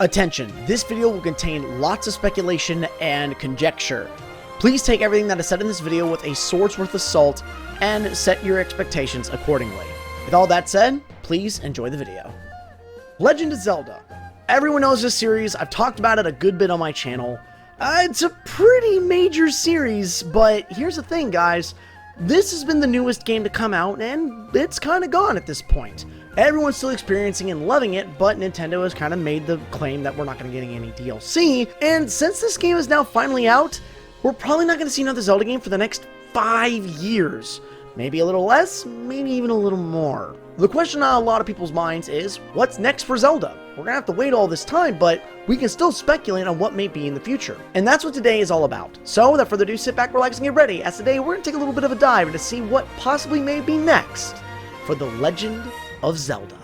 Attention, this video will contain lots of speculation and conjecture. Please take everything that is said in this video with a sword's worth of salt and set your expectations accordingly. With all that said, please enjoy the video. Legend of Zelda. Everyone knows this series. I've talked about it a good bit on my channel. It's a pretty major series, but here's the thing, guys. This has been the newest game to come out, and it's kind of gone at this point. Everyone's still experiencing and loving it, but Nintendo has kind of made the claim that we're not going to get any DLC, and since this game is now finally out, we're probably not going to see another Zelda game for the next 5 years. Maybe a little less, maybe even a little more. The question on a lot of people's minds is, what's next for Zelda? We're going to have to wait all this time, but we can still speculate on what may be in the future. And that's what today is all about. So, without further ado, sit back, relax, and get ready, as today we're going to take a little bit of a dive into see what possibly may be next for The Legend of Zelda.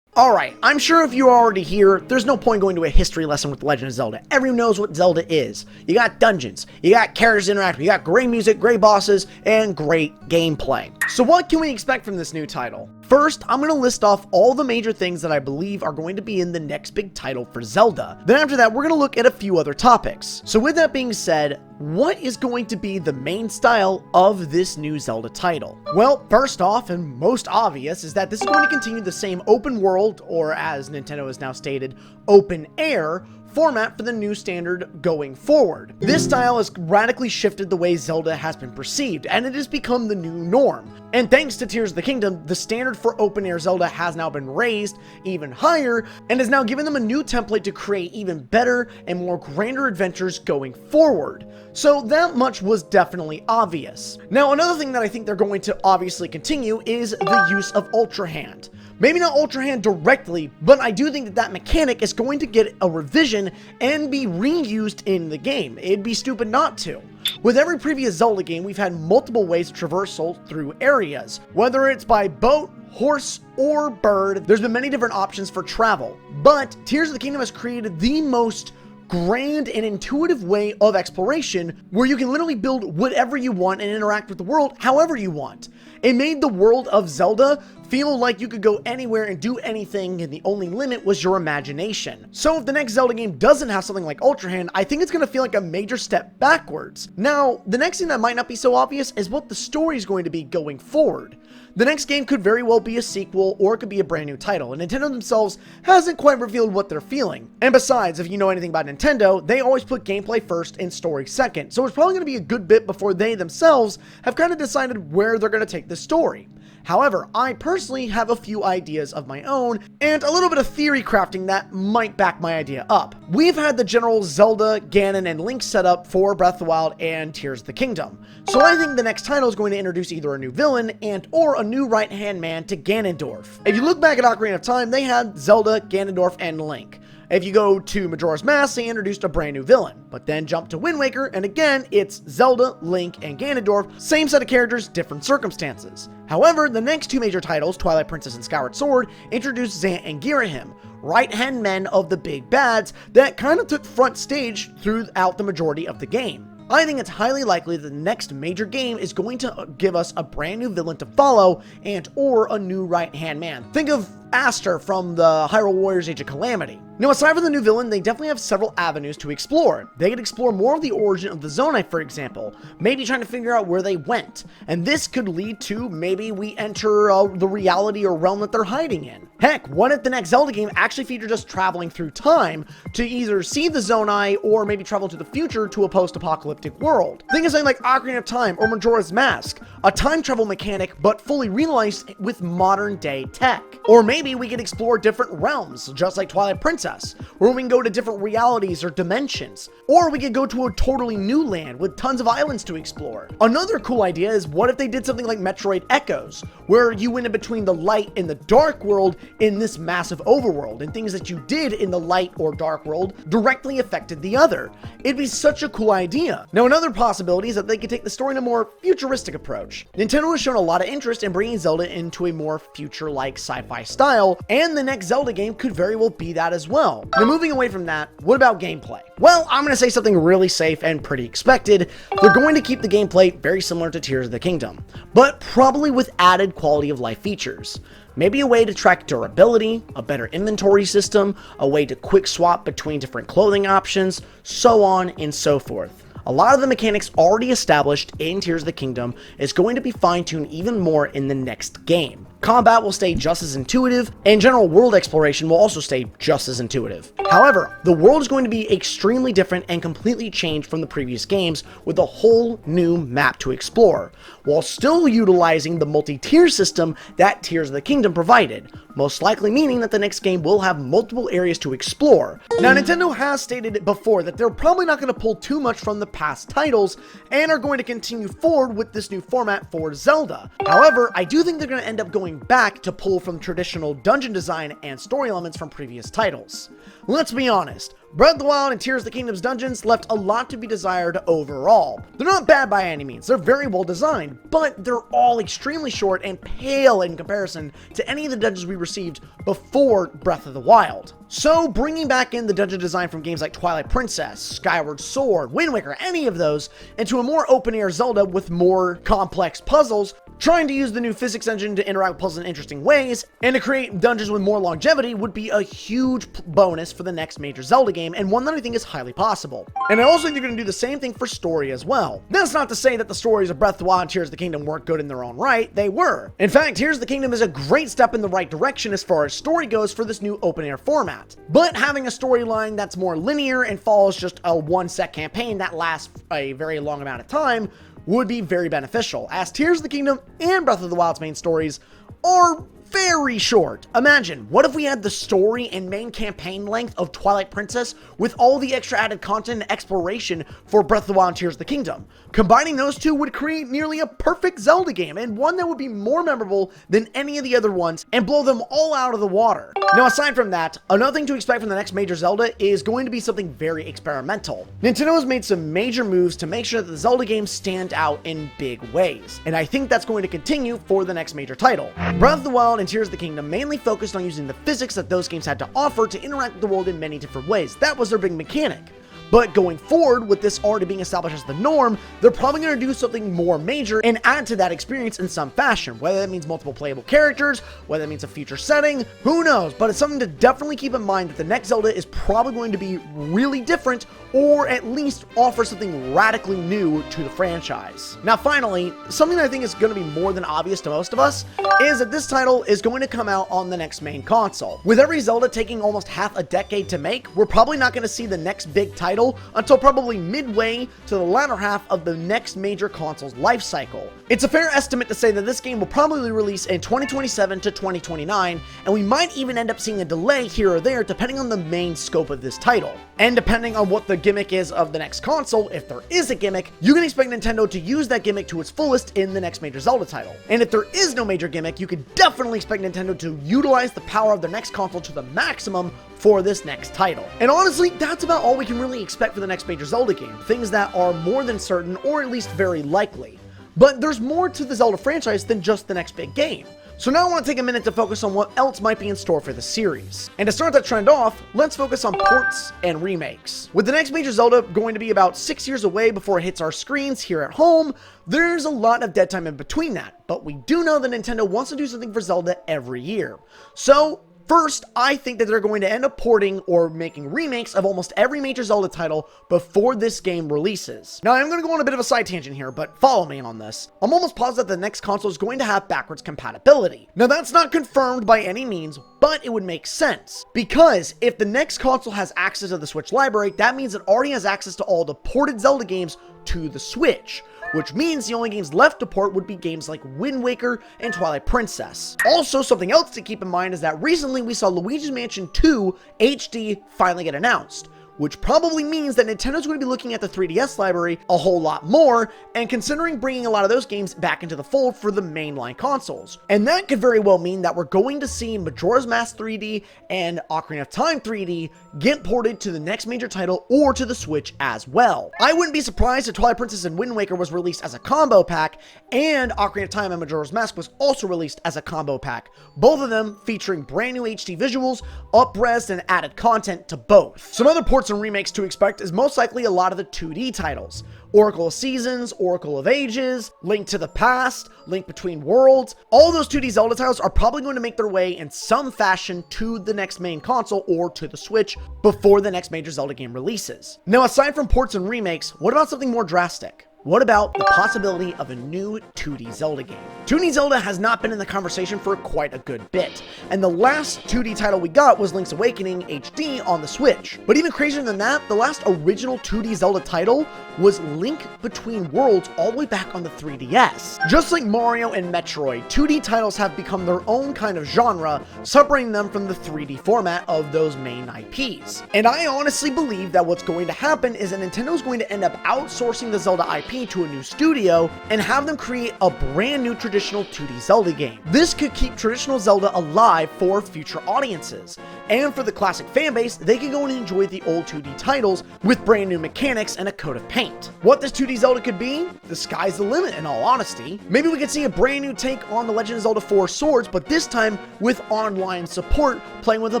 Alright, I'm sure if you're already here, there's no point going to a history lesson with The Legend of Zelda. Everyone knows what Zelda is. You got dungeons, you got characters interacting, you got great music, great bosses, and great gameplay. So what can we expect from this new title? First, I'm going to list off all the major things that I believe are going to be in the next big title for Zelda. Then after that, we're going to look at a few other topics. So with that being said, what is going to be the main style of this new Zelda title? Well, first off, and most obvious, is that this is going to continue the same open world, or as Nintendo has now stated, open air, format for the new standard going forward. This style has radically shifted the way Zelda has been perceived, and it has become the new norm. And thanks to Tears of the Kingdom, the standard for open air Zelda has now been raised even higher, and has now given them a new template to create even better and more grander adventures going forward. So that much was definitely obvious. Now, another thing that I think they're going to obviously continue is the use of Ultra Hand. Maybe not Ultra Hand directly, but I do think that that mechanic is going to get a revision and be reused in the game. It'd be stupid not to. With every previous Zelda game, we've had multiple ways of traversal through areas. Whether it's by boat, horse, or bird, there's been many different options for travel. But Tears of the Kingdom has created the most grand and intuitive way of exploration where you can literally build whatever you want and interact with the world however you want. It made the world of Zelda feel like you could go anywhere and do anything, and the only limit was your imagination. So if the next Zelda game doesn't have something like Ultra Hand, I think it's going to feel like a major step backwards. Now, the next thing that might not be so obvious is what the story is going to be going forward. The next game could very well be a sequel, or it could be a brand new title, and Nintendo themselves hasn't quite revealed what they're feeling. And besides, if you know anything about Nintendo, they always put gameplay first and story second, so it's probably going to be a good bit before they themselves have kind of decided where they're going to take the story. However, I personally have a few ideas of my own, and a little bit of theory crafting that might back my idea up. We've had the general Zelda, Ganon, and Link setup for Breath of the Wild and Tears of the Kingdom. So I think the next title is going to introduce either a new villain and or a new right-hand man to Ganondorf. If you look back at Ocarina of Time, they had Zelda, Ganondorf, and Link. If you go to Majora's Mask, they introduced a brand new villain, but then jump to Wind Waker, and again, it's Zelda, Link, and Ganondorf, same set of characters, different circumstances. However, the next two major titles, Twilight Princess and Skyward Sword, introduced Zant and Girahim, right-hand men of the big bads that kind of took front stage throughout the majority of the game. I think it's highly likely that the next major game is going to give us a brand new villain to follow and or a new right-hand man. Think of Aster from the Hyrule Warriors Age of Calamity. Now, aside from the new villain, they definitely have several avenues to explore. They could explore more of the origin of the Zonai, for example, maybe trying to figure out where they went. And this could lead to maybe we enter the reality or realm that they're hiding in. Heck, what if the next Zelda game actually featured us traveling through time to either see the Zonai or maybe travel to the future to a post-apocalyptic world? Think of something like Ocarina of Time or Majora's Mask, a time travel mechanic but fully realized with modern day tech. Or maybe we could explore different realms, just like Twilight Princess, where we can go to different realities or dimensions. Or we could go to a totally new land with tons of islands to explore. Another cool idea is, what if they did something like Metroid Echoes, where you went in between the light and the dark world in this massive overworld, and things that you did in the light or dark world directly affected the other. It'd be such a cool idea. Now, another possibility is that they could take the story in a more futuristic approach. Nintendo has shown a lot of interest in bringing Zelda into a more future-like sci-fi style, and the next Zelda game could very well be that as well. Now, moving away from that, what about gameplay? Well, I'm going to say something really safe and pretty expected. They're going to keep the gameplay very similar to Tears of the Kingdom, but probably with added quality of life features. Maybe a way to track durability, a better inventory system, a way to quick swap between different clothing options, so on and so forth. A lot of the mechanics already established in Tears of the Kingdom is going to be fine-tuned even more in the next game. Combat will stay just as intuitive, and general world exploration will also stay just as intuitive. However, the world is going to be extremely different and completely changed from the previous games with a whole new map to explore, while still utilizing the multi-tier system that Tears of the Kingdom provided, most likely meaning that the next game will have multiple areas to explore. Now, Nintendo has stated it before that they're probably not going to pull too much from the past titles and are going to continue forward with this new format for Zelda. However, I do think they're going to end up going back to pull from traditional dungeon design and story elements from previous titles. Let's be honest, Breath of the Wild and Tears of the Kingdom's dungeons left a lot to be desired overall. They're not bad by any means, they're very well designed, but they're all extremely short and pale in comparison to any of the dungeons we received before Breath of the Wild. So bringing back in the dungeon design from games like Twilight Princess, Skyward Sword, Wind Waker, any of those, into a more open-air Zelda with more complex puzzles, trying to use the new physics engine to interact with puzzles in interesting ways, and to create dungeons with more longevity would be a huge bonus for the next major Zelda game, and one that I think is highly possible. And I also think they're going to do the same thing for story as well. That's not to say that the stories of Breath of the Wild and Tears of the Kingdom weren't good in their own right, they were. In fact, Tears of the Kingdom is a great step in the right direction as far as story goes for this new open-air format. But having a storyline that's more linear and follows just a one-set campaign that lasts a very long amount of time would be very beneficial, as Tears of the Kingdom and Breath of the Wild's main stories are very short. Imagine, what if we had the story and main campaign length of Twilight Princess with all the extra added content and exploration for Breath of the Wild and Tears of the Kingdom? Combining those two would create nearly a perfect Zelda game, and one that would be more memorable than any of the other ones and blow them all out of the water. Now, aside from that, another thing to expect from the next major Zelda is going to be something very experimental. Nintendo has made some major moves to make sure that the Zelda games stand out in big ways, and I think that's going to continue for the next major title. Breath of the Wild and Tears of the Kingdom mainly focused on using the physics that those games had to offer to interact with the world in many different ways. That was their big mechanic. But going forward, with this already being established as the norm, they're probably going to do something more major and add to that experience in some fashion. Whether that means multiple playable characters, whether that means a future setting, who knows? But it's something to definitely keep in mind that the next Zelda is probably going to be really different, or at least offer something radically new to the franchise. Now finally, something that I think is going to be more than obvious to most of us is that this title is going to come out on the next main console. With every Zelda taking almost half a decade to make, we're probably not going to see the next big title until probably midway to the latter half of the next major console's life cycle. It's a fair estimate to say that this game will probably release in 2027 to 2029, and we might even end up seeing a delay here or there depending on the main scope of this title. And depending on what the gimmick is of the next console, if there is a gimmick, you can expect Nintendo to use that gimmick to its fullest in the next major Zelda title. And if there is no major gimmick, you could definitely expect Nintendo to utilize the power of their next console to the maximum for this next title. And honestly, that's about all we can really expect for the next major Zelda game, things that are more than certain or at least very likely. But there's more to the Zelda franchise than just the next big game. So now I want to take a minute to focus on what else might be in store for the series. And to start that trend off, let's focus on ports and remakes. With the next major Zelda going to be about 6 years away before it hits our screens here at home, there's a lot of dead time in between that. But we do know that Nintendo wants to do something for Zelda every year. So first, I think that they're going to end up porting or making remakes of almost every major Zelda title before this game releases. Now, I'm going to go on a bit of a side tangent here, but follow me on this. I'm almost positive that the next console is going to have backwards compatibility. Now, that's not confirmed by any means, but it would make sense. Because if the next console has access to the Switch library, that means it already has access to all the ported Zelda games to the Switch, which means the only games left to port would be games like Wind Waker and Twilight Princess. Also, something else to keep in mind is that recently we saw Luigi's Mansion 2 HD finally get announced, which probably means that Nintendo's going to be looking at the 3DS library a whole lot more and considering bringing a lot of those games back into the fold for the mainline consoles. And that could very well mean that we're going to see Majora's Mask 3D and Ocarina of Time 3D get ported to the next major title or to the Switch as well. I wouldn't be surprised if Twilight Princess and Wind Waker was released as a combo pack, and Ocarina of Time and Majora's Mask was also released as a combo pack, both of them featuring brand new HD visuals, up-res, and added content to both. Some other ports ports and remakes to expect is most likely a lot of the 2D titles. Oracle of Seasons, Oracle of Ages, Link to the Past, Link Between Worlds. All those 2D Zelda titles are probably going to make their way in some fashion to the next main console or to the Switch before the next major Zelda game releases. Now, aside from ports and remakes, what about something more drastic? What about the possibility of a new 2D Zelda game? 2D Zelda has not been in the conversation for quite a good bit, and the last 2D title we got was Link's Awakening HD on the Switch. But even crazier than that, the last original 2D Zelda title was Link Between Worlds all the way back on the 3DS. Just like Mario and Metroid, 2D titles have become their own kind of genre, separating them from the 3D format of those main IPs. And I honestly believe that what's going to happen is that Nintendo's going to end up outsourcing the Zelda IP to a new studio and have them create a brand new traditional 2D Zelda game. This could keep traditional Zelda alive for future audiences. And for the classic fanbase, they can go and enjoy the old 2D titles with brand new mechanics and a coat of paint. What this 2D Zelda could be? The sky's the limit, in all honesty. Maybe we could see a brand new take on the Legend of Zelda 4 Swords, but this time with online support, playing with a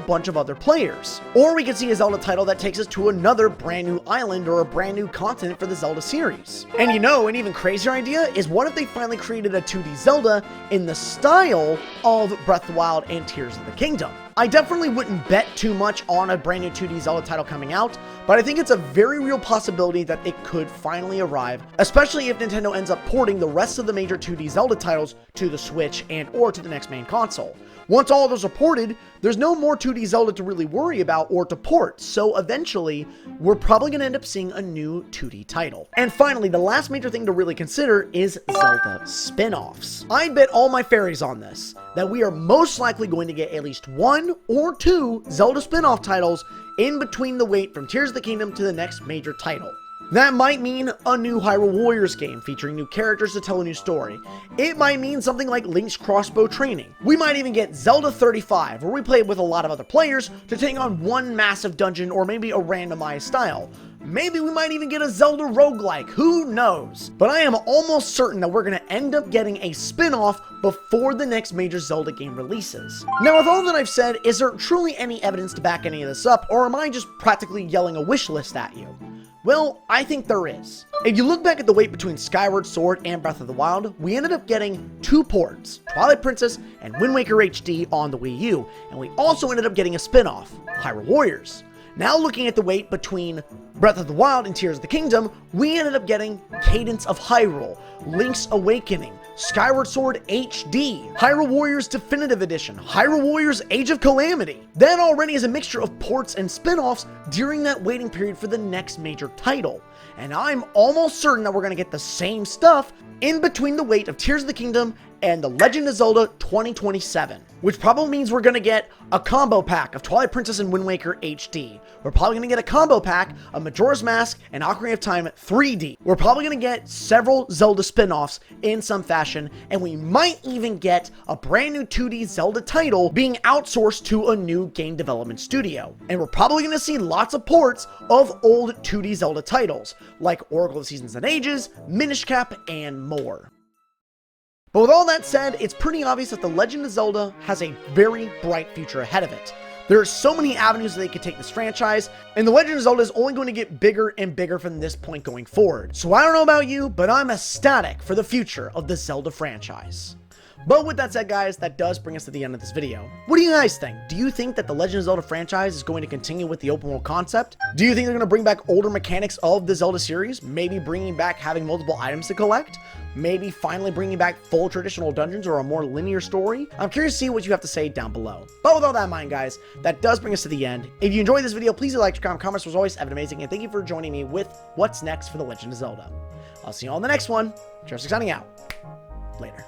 bunch of other players. Or we could see a Zelda title that takes us to another brand new island or a brand new continent for the Zelda series. And you know, an even crazier idea is what if they finally created a 2D Zelda in the style of Breath of the Wild and Tears of the Kingdom? I definitely wouldn't bet too much on a brand new 2D Zelda title coming out, but I think it's a very real possibility that it could finally arrive, especially if Nintendo ends up porting the rest of the major 2D Zelda titles to the Switch and or to the next main console. Once all of those are ported, there's no more 2D Zelda to really worry about or to port, so eventually, we're probably going to end up seeing a new 2D title. And finally, the last major thing to really consider is Zelda spin-offs. I'd bet all my fairies on this, that we are most likely going to get at least 1 or 2 Zelda spin-off titles in between the wait from Tears of the Kingdom to the next major title. That might mean a new Hyrule Warriors game featuring new characters to tell a new story. It might mean something like Link's Crossbow Training. We might even get Zelda 35, where we play with a lot of other players to take on one massive dungeon or maybe a randomized style. Maybe we might even get a Zelda roguelike, who knows? But I am almost certain that we're going to end up getting a spin-off before the next major Zelda game releases. Now, with all that I've said, is there truly any evidence to back any of this up, or am I just practically yelling a wish list at you? Well, I think there is. If you look back at the wait between Skyward Sword and Breath of the Wild, we ended up getting 2 ports, Twilight Princess and Wind Waker HD on the Wii U, and we also ended up getting a spin-off, Hyrule Warriors. Now looking at the wait between Breath of the Wild and Tears of the Kingdom, we ended up getting Cadence of Hyrule, Link's Awakening, Skyward Sword HD, Hyrule Warriors Definitive Edition, Hyrule Warriors Age of Calamity. That already is a mixture of ports and spin-offs during that waiting period for the next major title. And I'm almost certain that we're going to get the same stuff in between the wait of Tears of the Kingdom and The Legend of Zelda 2027, which probably means we're going to get a combo pack of Twilight Princess and Wind Waker HD. We're probably going to get a combo pack of Majora's Mask and Ocarina of Time 3D. We're probably going to get several Zelda spin-offs in some fashion, and we might even get a brand new 2D Zelda title being outsourced to a new game development studio. And we're probably going to see lots of ports of old 2D Zelda titles, like Oracle of Seasons and Ages, Minish Cap, and more. But with all that said, it's pretty obvious that The Legend of Zelda has a very bright future ahead of it. There are so many avenues that they could take this franchise, and The Legend of Zelda is only going to get bigger and bigger from this point going forward. So I don't know about you, but I'm ecstatic for the future of the Zelda franchise. But with that said, guys, that does bring us to the end of this video. What do you guys think? Do you think that the Legend of Zelda franchise is going to continue with the open world concept? Do you think they're going to bring back older mechanics of the Zelda series? Maybe bringing back having multiple items to collect? Maybe finally bringing back full traditional dungeons or a more linear story? I'm curious to see what you have to say down below. But with all that in mind, guys, that does bring us to the end. If you enjoyed this video, please do like, comment, comments was always ever amazing, and thank you for joining me with what's next for the Legend of Zelda. I'll see you all in the next one. Cheers, signing out. Later.